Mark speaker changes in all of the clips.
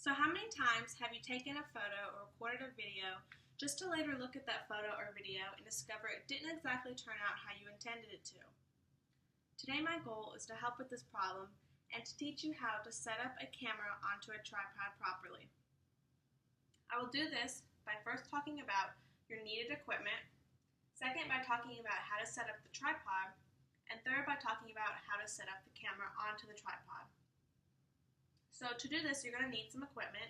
Speaker 1: So how many times have you taken a photo or recorded a video just to later look at that photo or video and discover it didn't exactly turn out how you intended it to? Today my goal is to help with this problem and to teach you how to set up a camera onto a tripod properly. I will do this by first talking about your needed equipment, second by talking about how to set up the tripod, and third by talking about how to set up the camera onto the tripod. So to do this, you're going to need some equipment,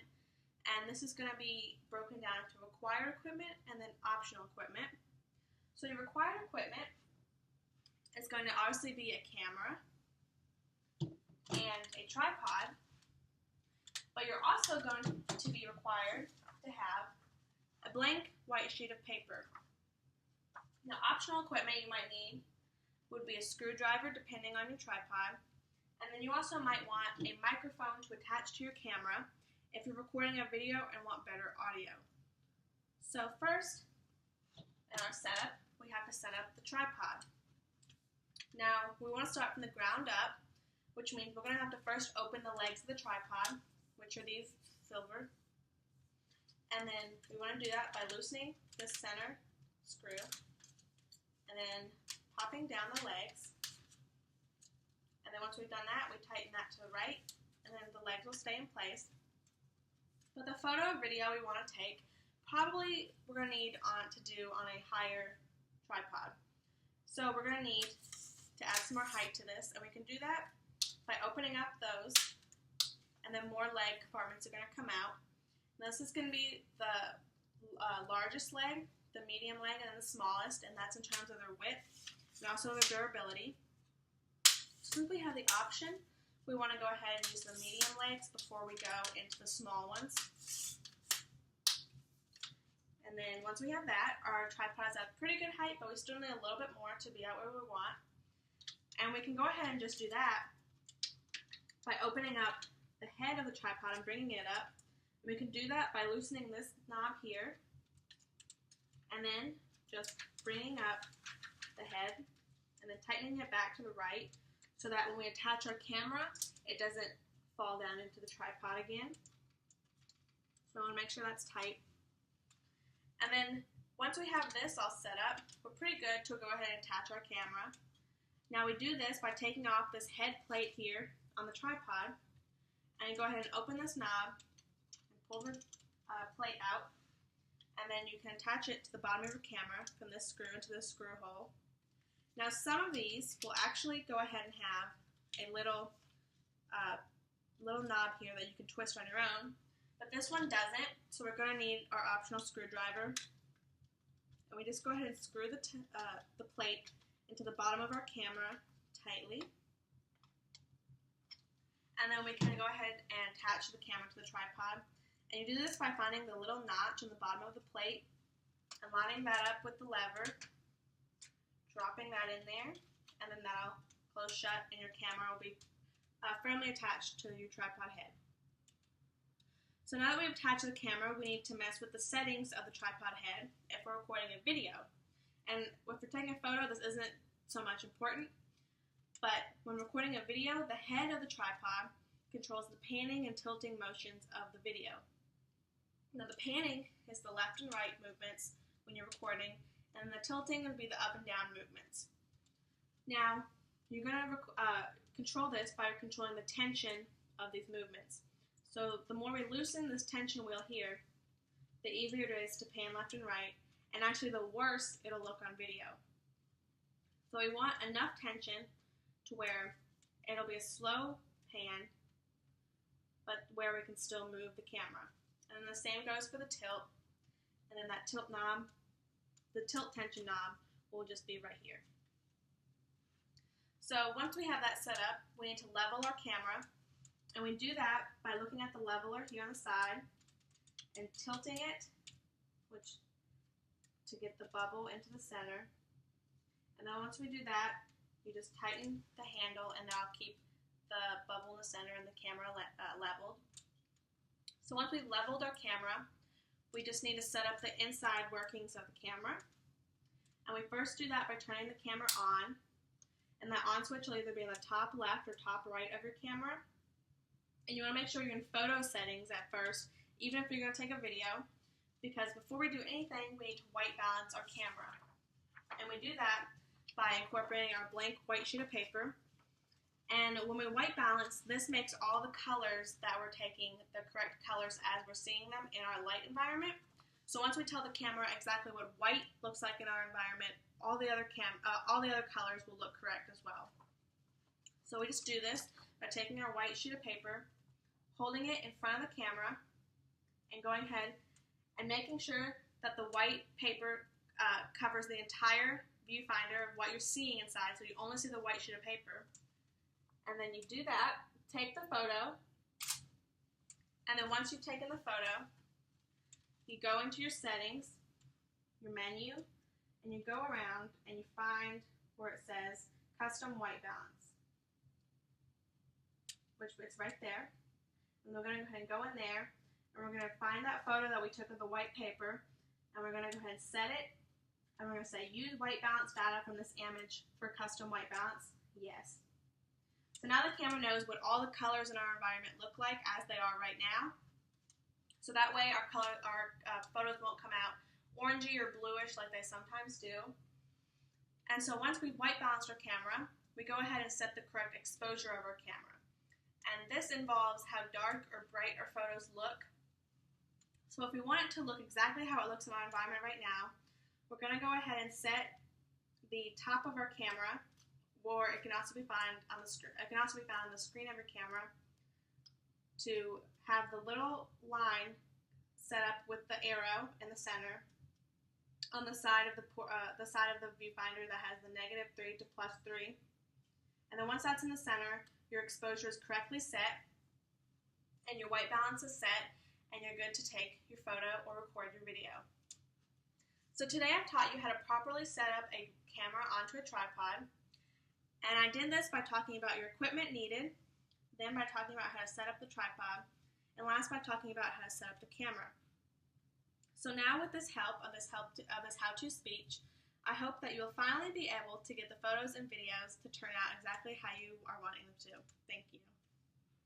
Speaker 1: and this is going to be broken down into required equipment and then optional equipment. So your required equipment is going to obviously be a camera and a tripod, but you're also going to be required to have a blank white sheet of paper. Now, optional equipment you might need would be a screwdriver depending on your tripod, and then you also might want a microphone to attach to your camera if you're recording a video and want better audio. So first, in our setup, we have to set up the tripod. Now, we want to start from the ground up, which means we're going to have to first open the legs of the tripod, which are these silver. And then we want to do that by loosening the center screw and then popping down the legs. And then once we've done that, we tighten that to the right, and then the legs will stay in place. But the photo or video we want to take, probably we're going to need to do on a higher tripod. So we're going to need to add some more height to this, and we can do that by opening up those, and then more leg compartments are going to come out. And this is going to be the largest leg, the medium leg, and then the smallest, and that's in terms of their width and also their durability. Since we have the option, we want to go ahead and use the medium legs before we go into the small ones. And then once we have that, our tripod is at pretty good height, but we still need a little bit more to be out where we want. And we can go ahead and just do that by opening up the head of the tripod and bringing it up. And we can do that by loosening this knob here, and then just bringing up the head and then tightening it back to the right, so that when we attach our camera, it doesn't fall down into the tripod again. So I want to make sure that's tight. And then once we have this all set up, we're pretty good to go ahead and attach our camera. Now we do this by taking off this head plate here on the tripod, and you go ahead and open this knob and pull the plate out, and then you can attach it to the bottom of your camera from this screw into this screw hole. Now some of these will actually go ahead and have a little knob here that you can twist on your own, but this one doesn't, so we're going to need our optional screwdriver. And we just go ahead and screw the plate into the bottom of our camera tightly, and then we can go ahead and attach the camera to the tripod. And you do this by finding the little notch on the bottom of the plate and lining that up with the lever, dropping that in there, and then that'll close shut and your camera will be firmly attached to your tripod head. So now that we've attached the camera, we need to mess with the settings of the tripod head if we're recording a video. And if we're taking a photo, this isn't so much important, but when recording a video, the head of the tripod controls the panning and tilting motions of the video. Now the panning is the left and right movements when you're recording, and the tilting would be the up and down movements. Now, you're going to control this by controlling the tension of these movements. So the more we loosen this tension wheel here, the easier it is to pan left and right, and actually the worse it'll look on video. So we want enough tension to where it'll be a slow pan, but where we can still move the camera. And then the same goes for the tilt, and then that tilt knob, the tilt tension knob will just be right here. So once we have that set up, we need to level our camera, and we do that by looking at the leveler here on the side and tilting it, to get the bubble into the center. And then once we do that, you just tighten the handle, and that'll keep the bubble in the center and the camera leveled. So once we've leveled our camera, we just need to set up the inside workings of the camera. And we first do that by turning the camera on. And that on switch will either be in the top left or top right of your camera. And you want to make sure you're in photo settings at first, even if you're going to take a video, because before we do anything, we need to white balance our camera. And we do that by incorporating our blank white sheet of paper. And when we white balance, this makes all the colors that we're taking the correct colors as we're seeing them in our light environment. So once we tell the camera exactly what white looks like in our environment, all the other colors will look correct as well. So we just do this by taking our white sheet of paper, holding it in front of the camera, and going ahead and making sure that the white paper covers the entire viewfinder of what you're seeing inside, so you only see the white sheet of paper. And then you do that, take the photo, and then once you've taken the photo, you go into your settings, your menu, and you go around and you find where it says Custom White Balance, which it's right there. And we're going to go ahead and go in there, and we're going to find that photo that we took of the white paper, and we're going to go ahead and set it, and we're going to say use white balance data from this image for custom white balance. Yes. So now the camera knows what all the colors in our environment look like as they are right now. So that way our photos won't come out orangey or bluish like they sometimes do. And so once we've white balanced our camera, we go ahead and set the correct exposure of our camera. And this involves how dark or bright our photos look. So if we want it to look exactly how it looks in our environment right now, we're going to go ahead and set the top of our camera, or it can also be found on the screen. It can also be found on the screen of your camera, to have the little line set up with the arrow in the center on the side of the viewfinder that has the -3 to +3. And then once that's in the center, your exposure is correctly set, and your white balance is set, and you're good to take your photo or record your video. So today I've taught you how to properly set up a camera onto a tripod, and I did this by talking about your equipment needed, then by talking about how to set up the tripod, and last by talking about how to set up the camera. So now with this help of this how-to speech, I hope that you'll finally be able to get the photos and videos to turn out exactly how you are wanting them to. Thank you.